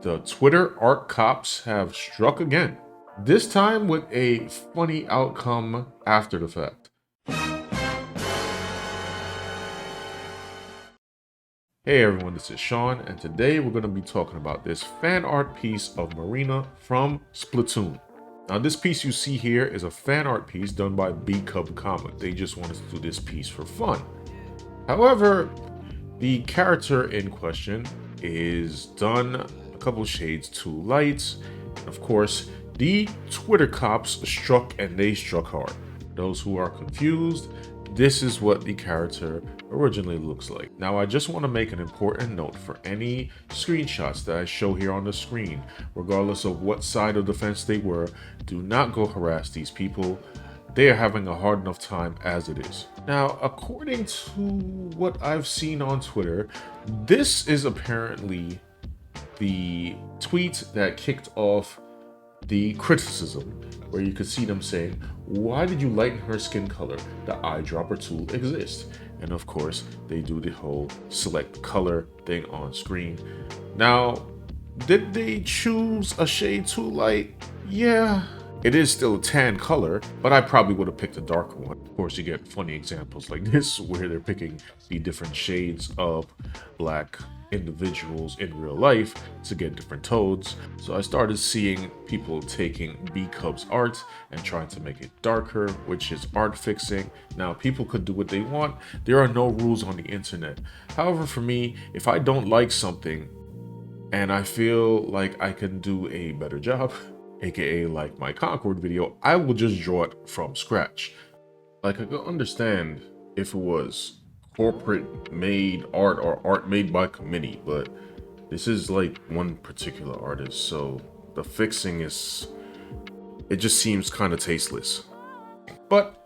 The Twitter art cops have struck again, this time with a funny outcome after the fact. Hey everyone, this is Sean, and today we're going to be talking about this fan art piece of Marina from Splatoon. Now, this piece you see here is a fan art piece done by B-Cub Comic. They just wanted to do this piece for fun. However, the character in question is done a couple shades too light. And of course, the Twitter cops struck, and they struck hard. Those who are confused, this is what the character originally looks like. Now, I just want to make an important note for any screenshots that I show here on the screen, regardless of what side of the fence they were, do not go harass these people. They are having a hard enough time as it is. Now, according to what I've seen on Twitter, this is apparently the tweet that kicked off the criticism, where you could see them saying, "Why did you lighten her skin color? The eyedropper tool exists." And of course, they do the whole select color thing on screen. Now, did they choose a shade too light? Yeah. It is still a tan color, but I probably would have picked a darker one. Of course, you get funny examples like this where they're picking the different shades of black individuals in real life to get different tones. So I started seeing people taking B-Cub's art and trying to make it darker, which is art fixing. Now, people could do what they want. There are no rules on the internet. However, for me, if I don't like something and I feel like I can do a better job, aka like my Concord video, I will just draw it from scratch. Like, I could understand if it was corporate made art or art made by committee, but this is like one particular artist, so the fixing is, it just seems kind of tasteless. But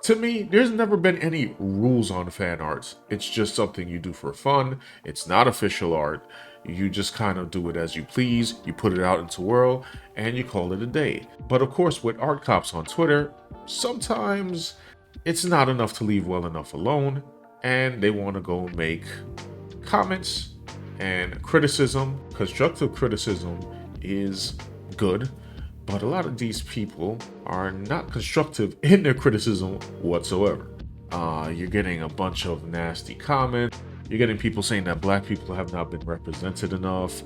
to me, there's never been any rules on fan art. It's just something you do for fun. It's not official art. You just kind of do it as you please. You put it out into the world and you call it a day. But of course, with art cops on Twitter, sometimes it's not enough to leave well enough alone, and they want to go make comments and criticism. Constructive criticism is good, but a lot of these people are not constructive in their criticism whatsoever. You're getting a bunch of nasty comments. You're getting people saying that black people have not been represented enough,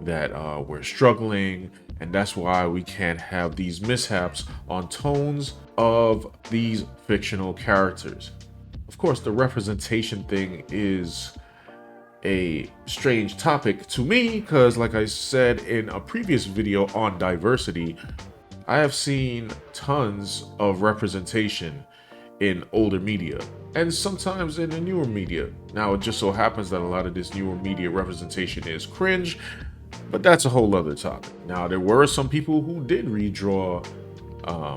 that we're struggling, and that's why we can't have these mishaps on tones of these fictional characters. Of course, the representation thing is a strange topic to me because, like I said in a previous video on diversity, I have seen tons of representation in older media and sometimes in the newer media. Now, it just so happens that a lot of this newer media representation is cringe, but that's a whole other topic. Now, there were some people who did redraw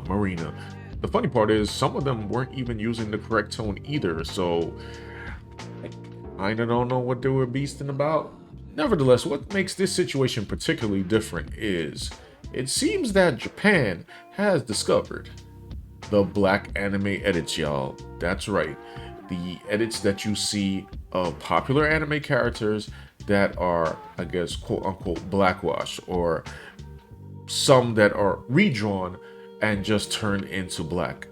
Marina. The funny part is some of them weren't even using the correct tone either, so I don't know what they were beasting about. Nevertheless, what makes this situation particularly different is it seems that Japan has discovered the black anime edits, y'all. That's right. The edits that you see of popular anime characters that are, I guess, quote unquote, blackwash, or some that are redrawn and just turned into black.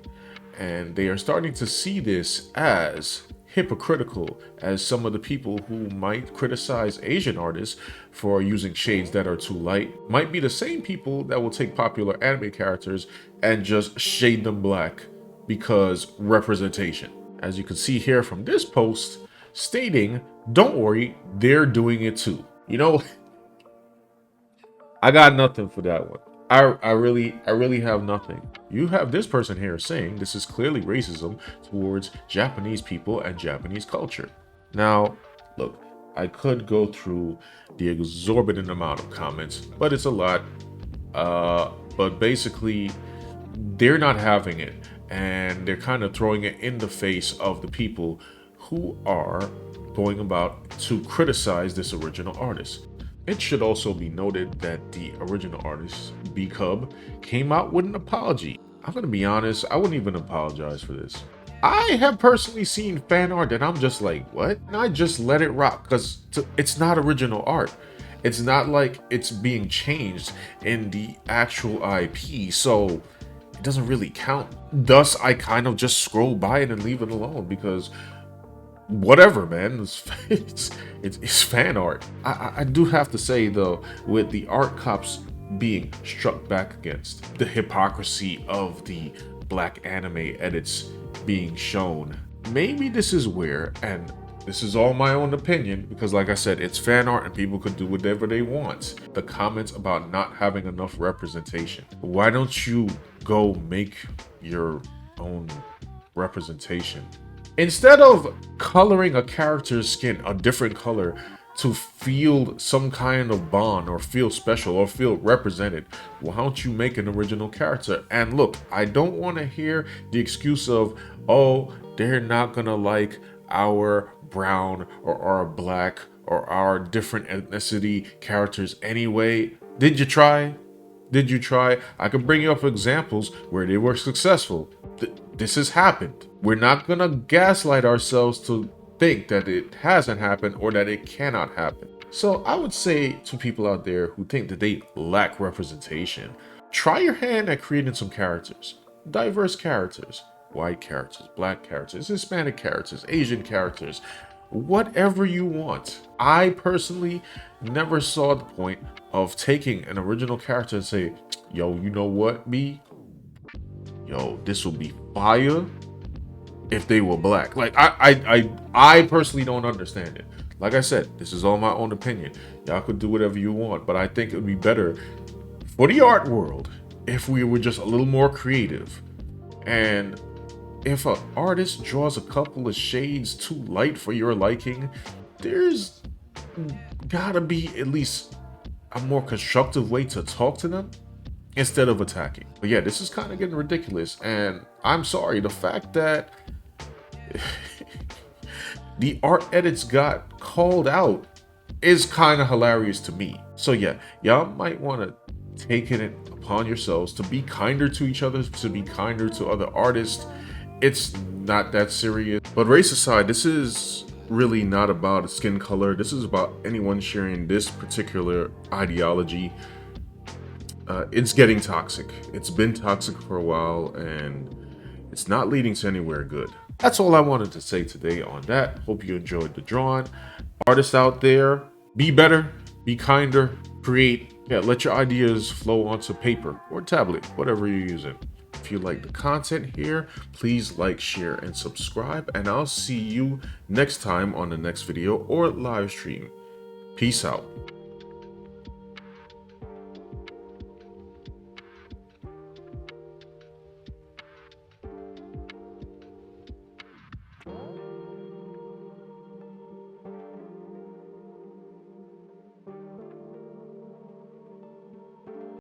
And they are starting to see this as hypocritical, as some of the people who might criticize Asian artists for using shades that are too light might be the same people that will take popular anime characters and just shade them black because representation. As you can see here from this post stating, don't worry, they're doing it too. You know, I got nothing for that one. I really have nothing. You have this person here saying this is clearly racism towards Japanese people and Japanese culture. Now, look, I could go through the exorbitant amount of comments, but it's a lot. But basically, they're not having it, and they're kind of throwing it in the face of the people who are going about to criticize this original artist. It should also be noted that the original artist, B-Cub, came out with an apology. I'm gonna be honest, I wouldn't even apologize for this. I have personally seen fan art that I'm just like, what? And I just let it rock because it's not original art. It's not like it's being changed in the actual IP, so it doesn't really count. Thus, I kind of just scroll by it and leave it alone because whatever, man. It's fan art. I do have to say though, with the art cops being struck back against, the hypocrisy of the black anime edits being shown, maybe this is where, and this is all my own opinion because like I said, it's fan art and people could do whatever they want. The comments about not having enough representation. Why don't you go make your own representation? Instead of coloring a character's skin a different color to feel some kind of bond or feel special or feel represented, why don't you make an original character? And look, I don't want to hear the excuse of, oh, they're not gonna like our brown or our black or our different ethnicity characters anyway. Did you try? Did you try? I could bring you up examples where they were successful. This has happened. We're not gonna gaslight ourselves to think that it hasn't happened or that it cannot happen. So I would say to people out there who think that they lack representation, try your hand at creating some characters. Diverse characters. White characters, black characters, Hispanic characters, Asian characters, whatever you want. I personally never saw the point of taking an original character and say, yo, you know what, B? Yo, this will be fire if they were black. Like I personally don't understand it. Like I said, this is all my own opinion. Y'all could do whatever you want, but I think it would be better for the art world if we were just a little more creative. And if an artist draws a couple of shades too light for your liking, there's gotta be at least a more constructive way to talk to them instead of attacking. But yeah, this is kind of getting ridiculous, and I'm sorry, the fact that the art edits got called out is kind of hilarious to me. So yeah, y'all might want to take it upon yourselves to be kinder to each other, to be kinder to other artists. It's not that serious. But race aside, this is really not about a skin color. This is about anyone sharing this particular ideology. It's getting toxic. It's been toxic for a while, and it's not leading to anywhere good. That's all I wanted to say today on that. Hope you enjoyed the drawing. Artists out there, be better, be kinder, create. Yeah, let your ideas flow onto paper or tablet, whatever you're using. If you like the content here, please like, share, and subscribe, and I'll see you next time on the next video or live stream. Peace out.